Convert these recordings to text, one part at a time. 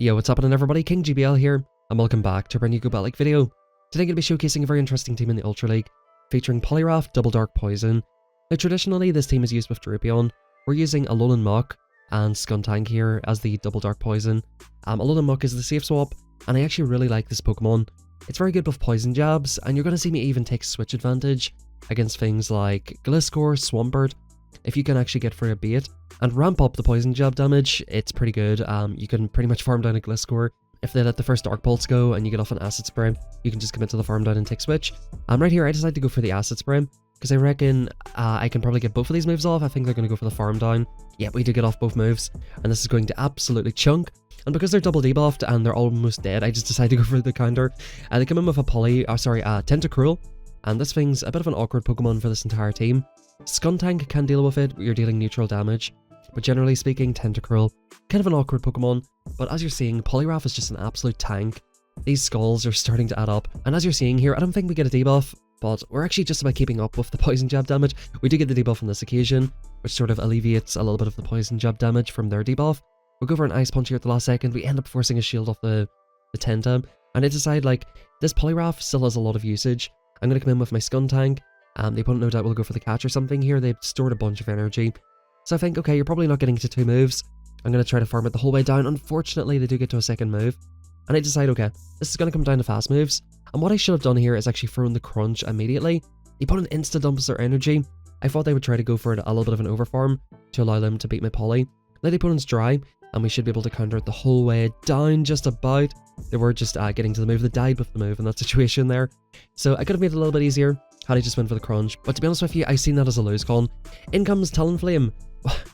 Yo, what's happening everybody, King GBL here, and welcome back to a brand new Go Bat League video. Today I'm going to be showcasing a very interesting team in the Ultra League, featuring Poliwrath, Double Dark Poison. Now traditionally this team is used with Drapion. We're using Alolan Muk and Skuntank here as the Double Dark Poison. Alolan Muk is the safe swap, and I actually really like this Pokemon. It's very good with Poison Jabs, and you're going to see me even take switch advantage against things like Gliscor, Swampert. If you can actually get through a bait and ramp up the Poison Jab damage, it's pretty good. You can pretty much farm down a Gliscor. If they let the first Dark Pulse go and you get off an Acid Spray, you can just commit to the farm down and take switch. Right here I decided to go for the Acid Spray, because I reckon I can probably get both of these moves off. I think they're going to go for the farm down. Yeah, we do get off both moves, and this is going to absolutely chunk. And because they're double debuffed and they're almost dead, I just decided to go for the counter. They come in with a Tentacruel, and this thing's a bit of an awkward Pokemon for this entire team. Skuntank can deal with it, you're dealing neutral damage, but generally speaking, Tentacruel, kind of an awkward Pokemon. But as you're seeing, Poliwrath is just an absolute tank. These skulls are starting to add up, and as you're seeing here, I don't think we get a debuff, but we're actually just about keeping up with the Poison Jab damage. We do get the debuff on this occasion, which sort of alleviates a little bit of the Poison Jab damage from their debuff. We'll go for an Ice Punch here at the last second. We end up forcing a shield off the Tenta, and I decide, like, this Poliwrath still has a lot of usage. I'm going to come in with my Skuntank. The opponent no doubt will go for the catch or something here. They've stored a bunch of energy. So I think, okay, you're probably not getting to 2 moves. I'm going to try to farm it the whole way down. Unfortunately, they do get to a second move. And I decide, okay, this is going to come down to fast moves. And what I should have done here is actually thrown the Crunch immediately. The opponent insta-dumps their energy. I thought they would try to go for a little bit of an overfarm to allow them to beat my Poly. Now the opponent's dry, and we should be able to counter it the whole way down just about. They were just getting to the move. They died with the move in that situation there. So I could have made it a little bit easier had I just went for the Crunch. But to be honest with you, I've seen that as a lose con. In comes Talonflame.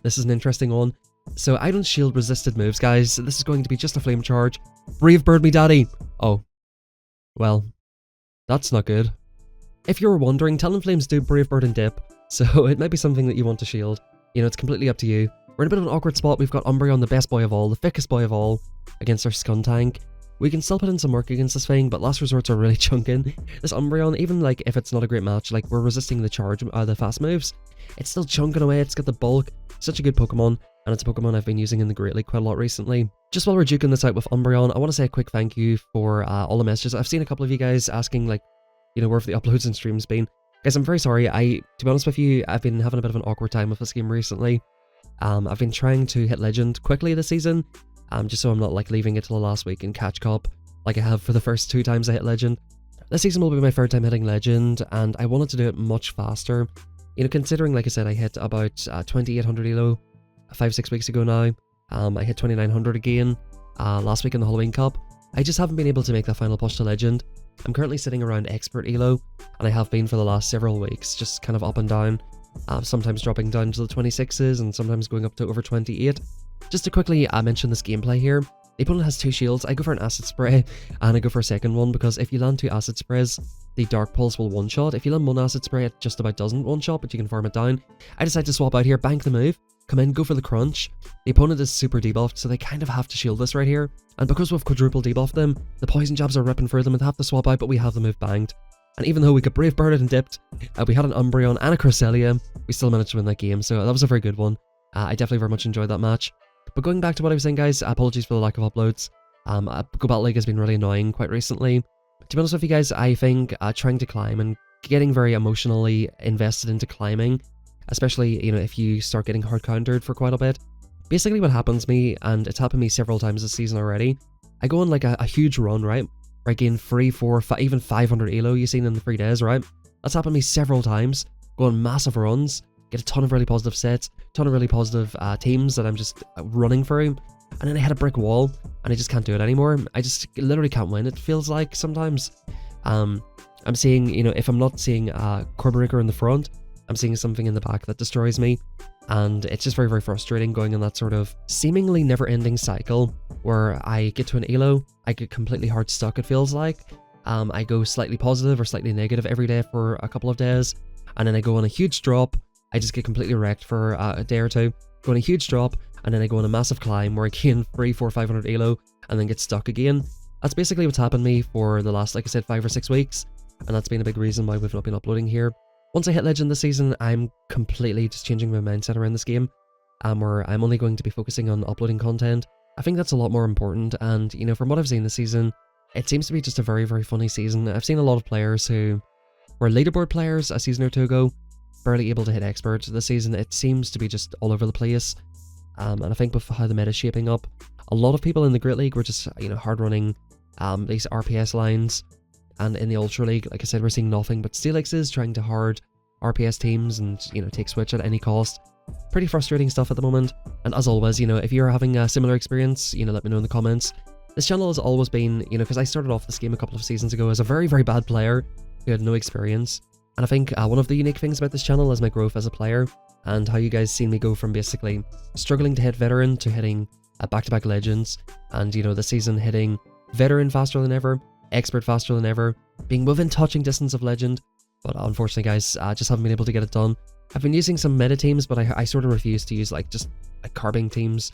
This is an interesting one. So I don't shield resisted moves, guys. This is going to be just a Flame Charge. Brave Bird me daddy. Oh. Well, that's not good. If you were wondering, Talonflames do Brave Bird and Dip, so it might be something that you want to shield. You know, it's completely up to you. We're in a bit of an awkward spot. We've got Umbreon, the best boy of all, the thickest boy of all, against our Skuntank. We can still put in some work against this thing, but last resorts are really chunking. This Umbreon, even like if it's not a great match, like we're resisting the charge, the fast moves, it's still chunking away. It's got the bulk. Such a good Pokemon, and it's a Pokemon I've been using in the Great League quite a lot recently. Just while we're duking this out with Umbreon, I want to say a quick thank you for all the messages. I've seen a couple of you guys asking, like, you know, where have the uploads and streams been. Guys, I'm very sorry. To be honest with you, I've been having a bit of an awkward time with this game recently. I've been trying to hit Legend quickly this season, just so I'm not like leaving it till the last week in Catch Cup, like I have for the first 2 times I hit Legend. This season will be my 3rd time hitting Legend, and I wanted to do it much faster. You know, considering, like I said, I hit about 2800 elo 5-6 weeks ago now. I hit 2900 again last week in the Halloween Cup. I just haven't been able to make that final push to Legend. I'm currently sitting around Expert elo, and I have been for the last several weeks, just kind of up and down. Sometimes dropping down to the 26s and sometimes going up to over 28. Just to quickly mention this gameplay here, the opponent has 2 shields. I go for an Acid Spray and I go for a second one, because if you land 2 Acid Sprays, the Dark Pulse will one-shot. If you land 1 Acid Spray, it just about doesn't one-shot, but you can farm it down. I decide to swap out here, bank the move, come in, go for the Crunch. The opponent is super debuffed, so they kind of have to shield this right here. And because we've quadruple debuffed them, the Poison Jabs are ripping through them and they have to swap out, but we have the move banged. And even though we got Brave Birded and Dipped, we had an Umbreon and a Cresselia, we still managed to win that game, so that was a very good one. I definitely very much enjoyed that match. But going back to what I was saying, guys, apologies for the lack of uploads. Go Bat League has been really annoying quite recently. To be honest with you guys, I think trying to climb and getting very emotionally invested into climbing, especially, you know, if you start getting hard countered for quite a bit. Basically what happens to me, and it's happened to me several times this season already, I go on like a huge run, right? Where I gain 3, 4, 5, even 500 elo you've seen in the 3 days, right? That's happened to me several times. Go on massive runs, get a ton of really positive sets, ton of really positive teams that I'm just running through, and then I hit a brick wall, and I just can't do it anymore. I just literally can't win, it feels like sometimes. I'm seeing, you know, if I'm not seeing Corbricker in the front, I'm seeing something in the back that destroys me, and it's just very, very frustrating going in that sort of seemingly never-ending cycle where I get to an elo, I get completely hard stuck, it feels like. I go slightly positive or slightly negative every day for a couple of days, and then I go on a huge drop, I just get completely wrecked for a day or 2, go on a huge drop, and then I go on a massive climb where I gain 3, 4, 500 elo, and then get stuck again. That's basically what's happened to me for the last, like I said, 5 or 6 weeks, and that's been a big reason why we've not been uploading here. Once I hit Legend this season, I'm completely just changing my mindset around this game, where I'm only going to be focusing on uploading content I think that's a lot more important, and you know, from what I've seen this season, it seems to be just a very, very funny season. I've seen a lot of players who were leaderboard players a season or two ago, barely able to hit expert. This season, it seems to be just all over the place. And I think with how the meta is shaping up, a lot of people in the Great League were just, you know, hard running these RPS lines. And in the Ultra League, like I said, we're seeing nothing but Steelixes trying to hard RPS teams and, you know, take Switch at any cost. Pretty frustrating stuff at the moment. And as always, you know, if you're having a similar experience, you know, let me know in the comments. This channel has always been, you know, because I started off this game a couple of seasons ago as a very, very bad player who had no experience. And I think one of the unique things about this channel is my growth as a player, and how you guys seen me go from basically struggling to hit veteran to hitting back-to-back legends, and you know, this season hitting veteran faster than ever, expert faster than ever, being within touching distance of legend. But unfortunately, guys, I just haven't been able to get it done. I've been using some meta teams, but I sort of refuse to use like just like carbing teams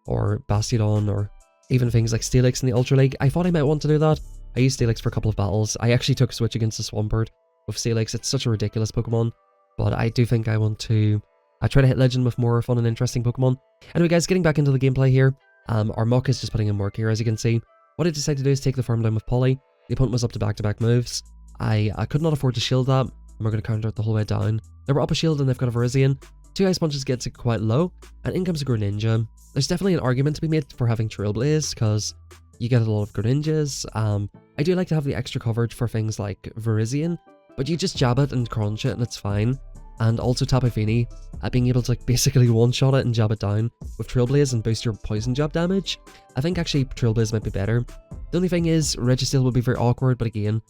or Bastiodon or even things like Steelix in the Ultra League. I thought I might want to do that. I used Steelix for a couple of battles. I actually took Switch against the Swampert with Steelix. It's such a ridiculous Pokemon, but I do think I want to try to hit legend with more fun and interesting Pokemon. Anyway, guys, getting back into the gameplay here. Our Muk is just putting in work here, as you can see. What I decided to do is take the farm down with Polly. The opponent was up to back-to-back moves. I could not afford to shield that, and we're going to counter it the whole way down. They were up a shield and they've got a Virizion. 2 Ice Punches gets it quite low, and in comes a Greninja. There's definitely an argument to be made for having Trailblaze, because you get a lot of Greninjas. I do like to have the extra coverage for things like Virizion, but you just jab it and crunch it and it's fine. And also Tapu Fini, being able to like basically one-shot it and jab it down with Trailblaze and boost your poison jab damage. I think actually Trailblaze might be better. The only thing is, Registeel will be very awkward, but again,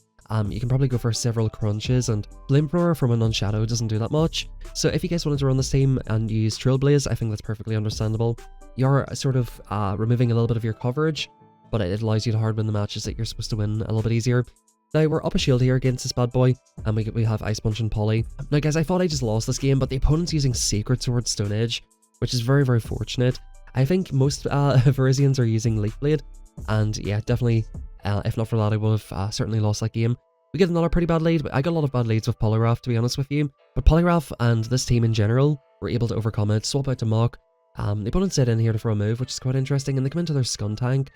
you can probably go for several crunches, and Flamethrower from a non-shadow doesn't do that much. So if you guys wanted to run this team and use Trailblaze, I think that's perfectly understandable. You're sort of removing a little bit of your coverage, but it allows you to hard win the matches that you're supposed to win a little bit easier. Now, we're up a shield here against this bad boy, and we have Ice Punch and Polly. Now, guys, I thought I just lost this game, but the opponent's using Sacred Sword Stone Edge, which is very, very fortunate. I think most Virizions are using Leaf Blade, and yeah, definitely, if not for that, I would have certainly lost that game. We get another pretty bad lead, but I got a lot of bad leads with Poliwrath, to be honest with you. But Poliwrath and this team in general were able to overcome it, swap out to Muk. The opponent set in here to throw a move, which is quite interesting, and they come into their Skuntank.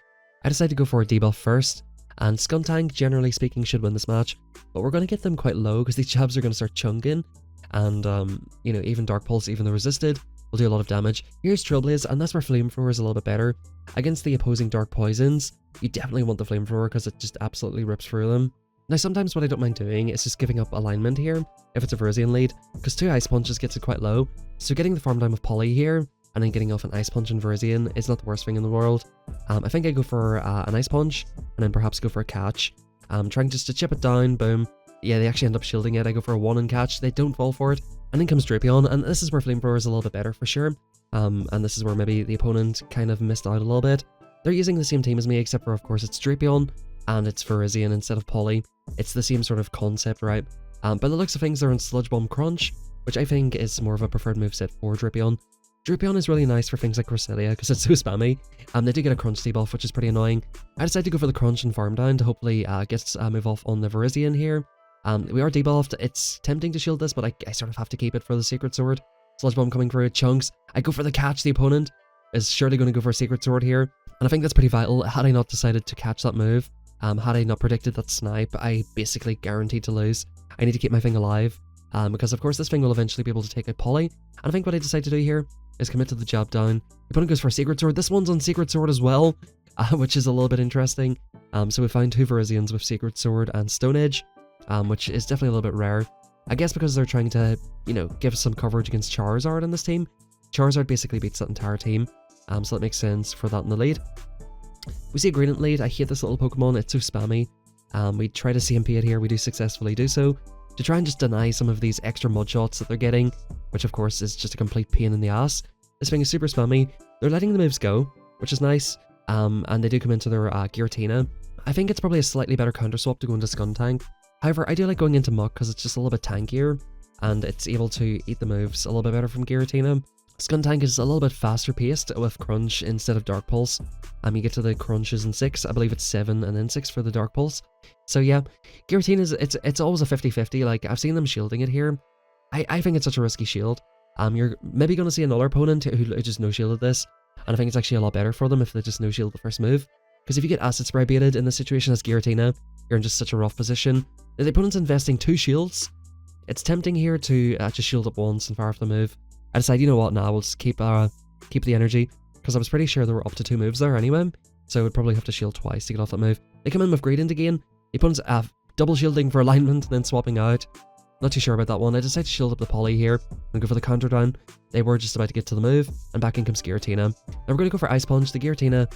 I decided to go for a debuff first, and Skuntank, generally speaking, should win this match, but we're going to get them quite low because these jabs are going to start chunking, and, you know, even Dark Pulse, even though resisted, will do a lot of damage. Here's Trailblaze, and that's where Flamethrower is a little bit better. Against the opposing Dark Poisons, you definitely want the Flamethrower because it just absolutely rips through them. Now, sometimes what I don't mind doing is just giving up alignment here, if it's a Virizion lead, because 2 Ice Punches gets it quite low, so getting the farm down with Polly here, and then getting off an Ice Punch and Virizion is not the worst thing in the world. I think I go for an Ice Punch, and then perhaps go for a catch. Trying just to chip it down, boom. Yeah, they actually end up shielding it. I go for a 1 and catch, they don't fall for it. And then comes Drapion, and this is where Flamethrower is a little bit better for sure. And this is where maybe the opponent kind of missed out a little bit. They're using the same team as me, except for, of course, it's Drapion, and it's Virizion instead of Polly. It's the same sort of concept, right? By the looks of things, they're in Sludge Bomb Crunch, which I think is more of a preferred moveset for Drapion. Drapion is really nice for things like Cresselia because it's so spammy. They do get a crunch debuff, which is pretty annoying. I decided to go for the crunch and farm down to hopefully get a move off on the Virizion here. We are debuffed. It's tempting to shield this, but I sort of have to keep it for the Sacred Sword. Sludge Bomb coming through, chunks. I go for the catch. The opponent is surely going to go for a Sacred Sword here, and I think that's pretty vital. Had I not decided to catch that move, had I not predicted that snipe, I basically guaranteed to lose. I need to keep my thing alive, because of course this thing will eventually be able to take out Polly. And I think what I decide to do here is commit to the jab down. The opponent goes for a Sacred Sword. This one's on Sacred Sword as well, which is a little bit interesting. So we found 2 Virizions with Sacred Sword and Stone Edge, which is definitely a little bit rare. I guess because they're trying to, you know, give some coverage against Charizard in this team. Charizard basically beats that entire team, so that makes sense for that in the lead. We see a Gradient lead. I hate this little Pokemon, it's so spammy. We try to CMP it here, we do successfully do so, to try and just deny some of these extra mud shots that they're getting, which of course is just a complete pain in the ass. This thing is super spammy. They're letting the moves go, which is nice, and they do come into their Giratina. I think it's probably a slightly better counter swap to go into Skuntank. However, I do like going into Muk because it's just a little bit tankier, and it's able to eat the moves a little bit better from Giratina. Skuntank is a little bit faster paced with Crunch instead of Dark Pulse. You get to the Crunches in 6, I believe it's 7 and then 6 for the Dark Pulse. So yeah, Giratina, it's always a 50-50, like I've seen them shielding it here. I think it's such a risky shield. You're maybe going to see another opponent who just no-shielded this, and I think it's actually a lot better for them if they just no-shield the first move. Because if you get Acid Spray baited in this situation as Giratina, you're in just such a rough position. The opponent's investing 2 shields. It's tempting here to just shield up once and fire off the move. I decide, you know what, nah, we'll just keep the energy, because I was pretty sure there were up to 2 moves there anyway, so I would probably have to shield twice to get off that move. They come in with Greedent again. The opponent's double shielding for alignment, then swapping out. Not too sure about that one. I decided to shield up the Poly here and go for the counter down. They were just about to get to the move, and back in comes Giratina. Now we're going to go for Ice Punch. The Giratina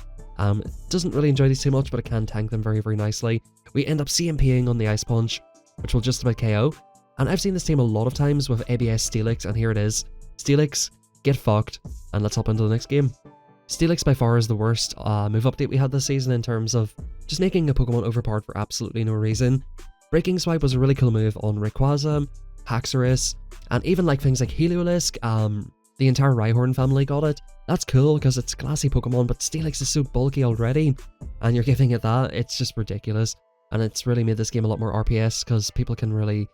doesn't really enjoy these too much, but it can tank them very, very nicely. We end up CMPing on the Ice Punch, which will just about KO. And I've seen this team a lot of times with ABS Steelix, and here it is. Steelix, get fucked, and let's hop into the next game. Steelix by far is the worst move update we had this season in terms of just making a Pokemon overpowered for absolutely no reason. Breaking Swipe was a really cool move on Rayquaza, Haxorus, and even like things like Heliolisk. The entire Rhyhorn family got it. That's cool because it's classy Pokemon, but Steelix is so bulky already, and you're giving it that. It's just ridiculous, and it's really made this game a lot more RPS because people can really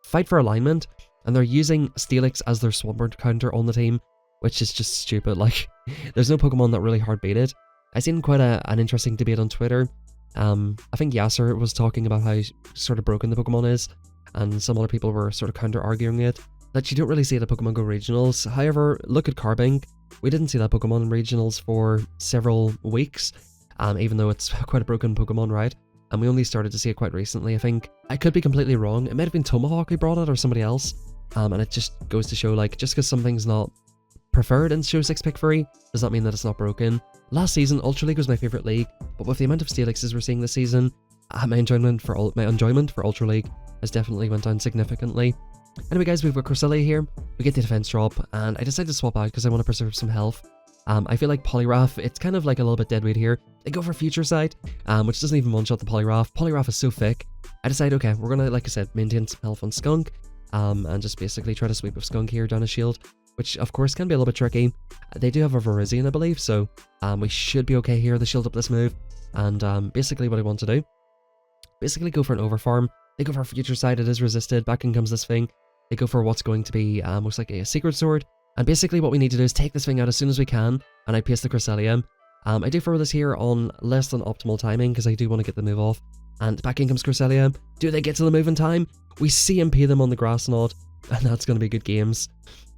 fight for alignment, and they're using Steelix as their Swampert counter on the team, which is just stupid. Like, there's no Pokemon that really hard bait it. I've seen quite an interesting debate on Twitter. I think Yasser was talking about how sort of broken the Pokemon is, and some other people were sort of counter-arguing it, that you don't really see it at Pokemon Go Regionals. However, look at Carbink. We didn't see that Pokemon in Regionals for several weeks, even though it's quite a broken Pokemon, right? And we only started to see it quite recently, I think. I could be completely wrong. It might have been Tomahawk who brought it, or somebody else. And it just goes to show, like, just because something's not preferred in Show 6 Pick 3 does not mean that it's not broken. Last season, Ultra League was my favourite league, but with the amount of Steelixes we're seeing this season, my enjoyment for Ultra League has definitely went down significantly. Anyway guys, we've got Cresselia here. We get the defense drop, and I decided to swap out because I want to preserve some health. I feel like Poliwrath, it's kind of like a little bit dead weight here. They go for Future Sight, which doesn't even one-shot the Poliwrath. Poliwrath is so thick. I decide, okay, we're gonna, like I said, maintain some health on Skunk, and just basically try to sweep with Skunk here down a shield, which of course can be a little bit tricky. They do have a Virizion, I believe, so we should be okay here. They shield up this move, and basically what I want to do, basically go for an overfarm. They go for a Future Sight, it is resisted, back in comes this thing. They go for what's going to be most likely a Secret Sword, and basically what we need to do is take this thing out as soon as we can, and I paste the Cresselia. I do throw this here on less than optimal timing because I do want to get the move off, and back in comes Cresselia. Do they get to the move in time? We CMP them on the Grass Knot, and that's going to be good games.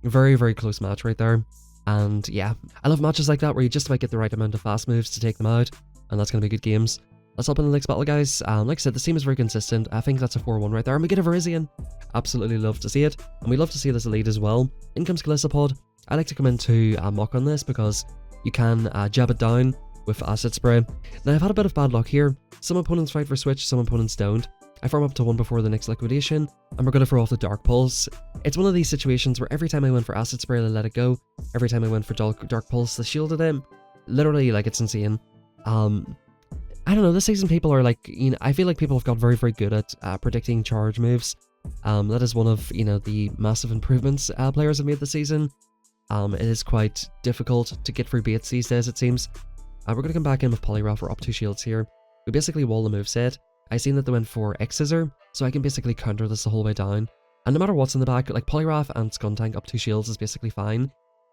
Very, very close match right there. And yeah, I love matches like that where you just about get the right amount of fast moves to take them out, and that's going to be good games. Let's hop in the next battle, guys. Like I said, this team is very consistent. I think that's a 4-1 right there, and we get a Virizion. Absolutely love to see it, and we love to see this elite as well. In comes Golisopod. I like to come into Muk on this because you can jab it down with Acid Spray. Now, I've had a bit of bad luck here. Some opponents fight for Switch, some opponents don't. I farm up to 1 before the next liquidation, and we're going to throw off the Dark Pulse. It's one of these situations where every time I went for Acid Spray, I let it go. Every time I went for Dark Pulse, they shielded him. Literally, like, it's insane. I don't know, this season people are like, you know, I feel like people have got very, very good at predicting charge moves. That is one of, you know, the massive improvements players have made this season. It is quite difficult to get through baits these days, it seems. We're going to come back in with Poliwrath. We're up 2 shields here. We basically wall the moveset. I seen that they went for X-Scissor, so I can basically counter this the whole way down. And no matter what's in the back, like Poliwrath and Skuntank up 2 shields is basically fine.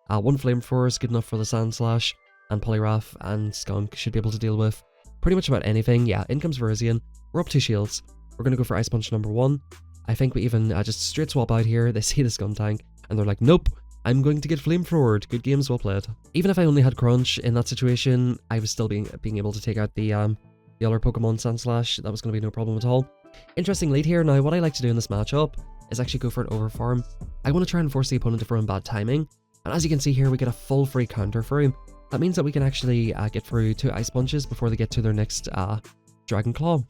1 Flamethrower is good enough for the Sand Slash, and Poliwrath and Skunk should be able to deal with pretty much about anything. Yeah, in comes Virizion. We're up 2 shields. We're going to go for Ice Punch number 1. I think we even just straight swap out here. They see the Skuntank, and they're like, nope, I'm going to get Flamethrowered. Good games, well played. Even if I only had Crunch in that situation, I was still being able to take out the other Pokemon Sandslash. That was going to be no problem at all. Interesting lead here. Now, what I like to do in this matchup is actually go for an overfarm. I want to try and force the opponent to throw in bad timing, and as you can see here, we get a full free counter for him. That means that we can actually get through 2 Ice Punches before they get to their next Dragon Claw.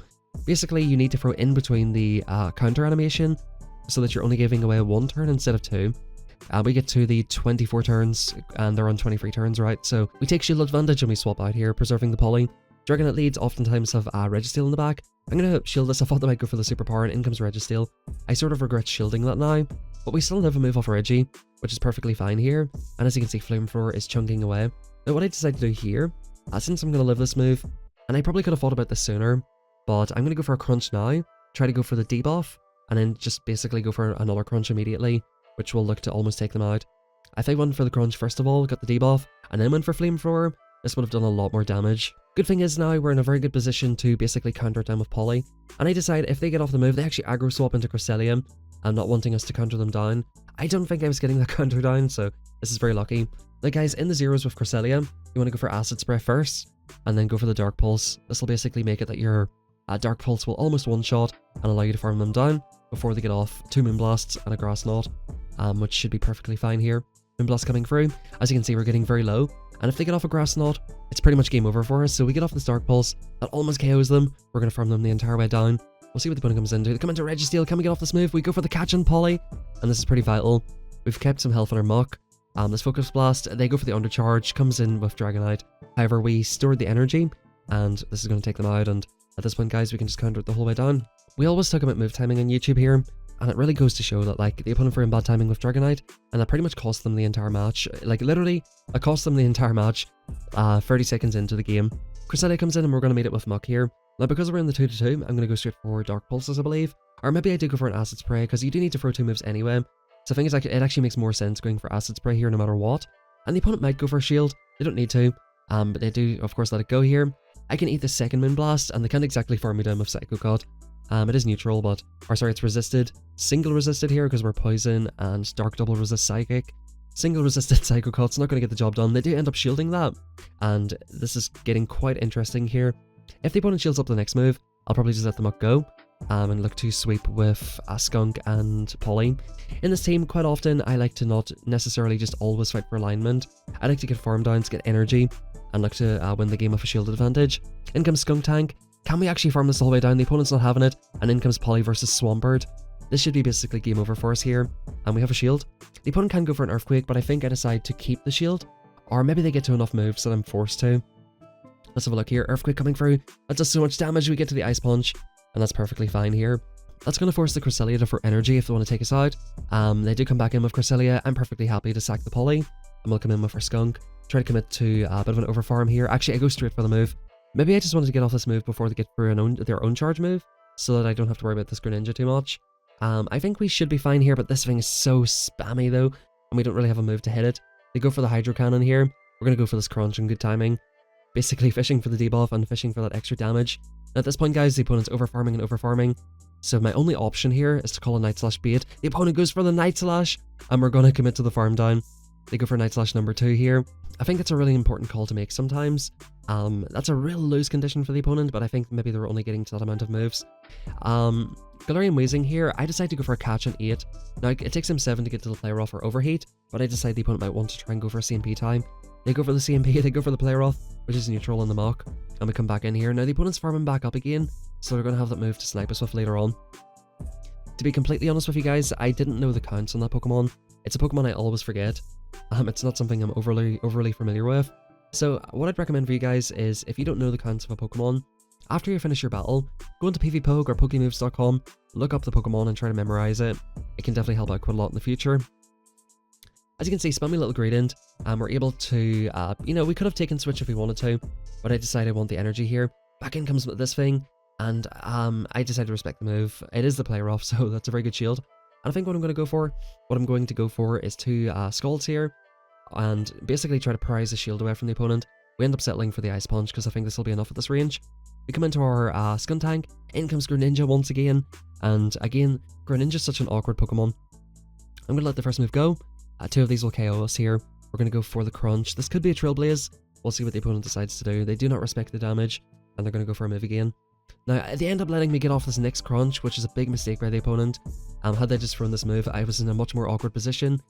Basically, you need to throw in between the counter animation so that you're only giving away 1 turn instead of 2. We get to the 24 turns, and they're on 23 turns, right? So we take shield advantage and we swap out here, preserving the Poly. Dragonite leads oftentimes have Registeel in the back. I'm going to shield this. I thought they might go for the Superpower, and in comes Registeel. I sort of regret shielding that now, but we still have a move off Reggie, which is perfectly fine here. And as you can see, Flamethrower is chunking away. Now, what I decided to do here, since I'm going to live this move, and I probably could have thought about this sooner, but I'm going to go for a Crunch now, try to go for the debuff, and then just basically go for another Crunch immediately, which will look to almost take them out. If I went for the crunch first of all, got the debuff, and then went for flamethrower, this would have done a lot more damage. Good thing is now we're in a very good position to basically counter it down with Poly, and I decide if they get off the move, they actually aggro swap into Cresselia, and not wanting us to counter them down. I don't think I was getting that counter down, so this is very lucky. Now guys, in the zeros with Cresselia, you want to go for Acid Spray first, and then go for the Dark Pulse. This will basically make it that your Dark Pulse will almost one-shot and allow you to farm them down before they get off 2 Moonblasts and a Grass Knot, which should be perfectly fine here. Moonblast coming through. As you can see, we're getting very low, and if they get off a Grass Knot, it's pretty much game over for us. So we get off this Dark Pulse, that almost KOs them. We're going to farm them the entire way down. We'll see what the opponent comes into. They come into Registeel. Can we get off this move? We go for the catch on Poly, and this is pretty vital. We've kept some health on our Muk. This Focus Blast, they go for the Undercharge, comes in with Dragonite. However, we stored the energy, and this is going to take them out, and at this point, guys, we can just counter it the whole way down. We always talk about move timing on YouTube here, and it really goes to show that, like, the opponent were in bad timing with Dragonite, and that pretty much cost them the entire match. Like, literally, it cost them the entire match 30 seconds into the game. Cresselia comes in, and we're going to meet it with Muk here. Now, because we're in the 2-2, I'm going to go straight for Dark Pulses, I believe. Or maybe I do go for an Acid Spray, because you do need to throw 2 moves anyway. So I think it actually makes more sense going for Acid Spray here no matter what. And the opponent might go for a Shield. They don't need to, but they do, of course, let it go here. I can eat the second Moonblast, and they can't exactly farm me down with Psycho Cut. It is neutral, but... Or sorry, it's resisted. Single resisted here because we're Poison, and Dark Double resist Psychic. Single resisted Psycho Cut's not going to get the job done. They do end up shielding that, and this is getting quite interesting here. If the opponent shields up the next move, I'll probably just let the Muk go, and look to sweep with Skunk and Poly. In this team, quite often, I like to not necessarily just always fight for alignment. I like to get farm downs, get energy, and look to win the game with a shield advantage. In comes Skunk Tank. Can we actually farm this all the way down? The opponent's not having it, and in comes Poly versus Swampert. This should be basically game over for us here, and we have a shield. The opponent can go for an Earthquake, but I think I decide to keep the shield, or maybe they get to enough moves that I'm forced to. Let's have a look here. Earthquake coming through. That does so much damage. We get to the Ice Punch, and that's perfectly fine here. That's going to force the Cresselia to for energy if they want to take us out. They do come back in with Cresselia. I'm perfectly happy to sack the Poly, and we'll come in with our Skunk. Try to commit to a bit of an overfarm here. Actually, I go straight for the move. Maybe I just wanted to get off this move before they get through their own charge move, so that I don't have to worry about this Greninja too much. I think we should be fine here, but this thing is so spammy though, and we don't really have a move to hit it. They go for the Hydro Cannon here. We're going to go for this Crunch and good timing. Basically fishing for the debuff and fishing for that extra damage. Now at this point, guys, the opponent's overfarming and overfarming, so my only option here is to call a Night Slash bait. The opponent goes for the Night Slash, and we're going to commit to the farm down. They go for Night Slash number 2 here. I think it's a really important call to make sometimes. That's a real lose condition for the opponent, but I think maybe they're only getting to that amount of moves. Galarian Weezing here, I decide to go for a catch on 8. Now, it takes him 7 to get to the play rough or overheat, but I decide the opponent might want to try and go for a CMP time. They go for the CMP, they go for the play rough, which is neutral in the Muk, and we come back in here. Now, the opponent's farming back up again, so they're going to have that move to snipe us with later on. To be completely honest with you guys, I didn't know the counts on that Pokemon. It's a Pokemon I always forget. It's not something I'm overly familiar with. So what I'd recommend for you guys is, if you don't know the counts of a Pokemon, after you finish your battle, go into PvPoke or Pokemoves.com, look up the Pokemon and try to memorize it. It can definitely help out quite a lot in the future. As you can see, spammy little Gradient, we're able to, we could have taken Switch if we wanted to, but I decided I want the energy here. Back in comes this thing, and I decided to respect the move. It is the play rough, so that's a very good shield. And I think what I'm going to go for is 2 Scalds here, and basically try to prise the shield away from the opponent. We end up settling for the Ice Punch because I think this will be enough at this range. We come into our Skuntank, in comes Greninja once again, and again, Greninja's such an awkward Pokemon. I'm going to let the first move go. 2 of these will KO us here. We're going to go for the Crunch. This could be a Trailblaze. We'll see what the opponent decides to do. They do not respect the damage, and they're going to go for a move again. Now, they end up letting me get off this next Crunch, which is a big mistake by the opponent. Had they just thrown this move, I was in a much more awkward position.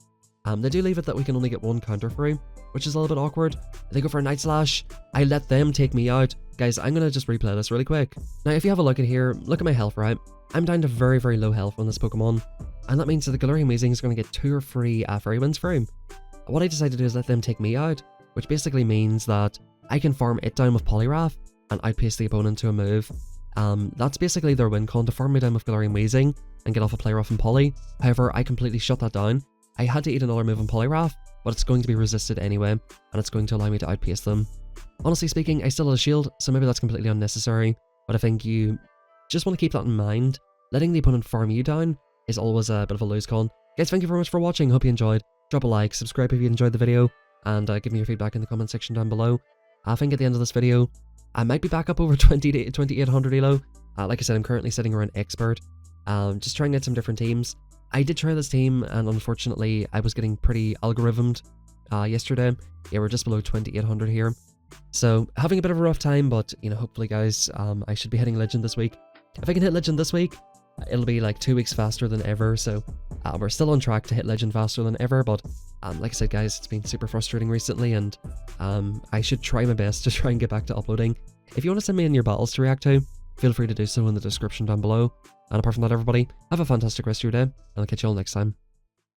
They do leave it that we can only get 1 counter through, which is a little bit awkward. They go for a Night Slash. I let them take me out. Guys, I'm going to just replay this really quick. Now, if you have a look at here, look at my health, right? I'm down to very, very low health on this Pokemon, and that means that the Galarian Weezing is going to get 2 or 3 Fairy Winds through. What I decided to do is let them take me out, which basically means that I can farm it down with Poliwrath and outpace the opponent to a move. That's basically their win con, to farm me down with Galarian Weezing and get off a Play Rough and Poly. However, I completely shut that down. I had to eat another move on Poliwrath, but it's going to be resisted anyway, and it's going to allow me to outpace them. Honestly speaking, I still had a shield, so maybe that's completely unnecessary, but I think you just want to keep that in mind. Letting the opponent farm you down is always a bit of a lose con. Guys, thank you very much for watching, hope you enjoyed. drop a like, subscribe if you enjoyed the video, and give me your feedback in the comment section down below. I think at the end of this video, I might be back up over 2800 elo. Like I said, I'm currently sitting around expert, just trying out some different teams. I did try this team, and unfortunately, I was getting pretty algorithmed yesterday. Yeah, we're just below 2800 here. So, having a bit of a rough time, but, you know, hopefully, guys, I should be hitting Legend this week. If I can hit Legend this week, it'll be like 2 weeks faster than ever, so we're still on track to hit Legend faster than ever, but like I said, guys, it's been super frustrating recently, and I should try my best to try and get back to uploading. If you want to send me in your battles to react to, feel free to do so in the description down below. And apart from that, everybody, have a fantastic rest of your day, and I'll catch you all next time.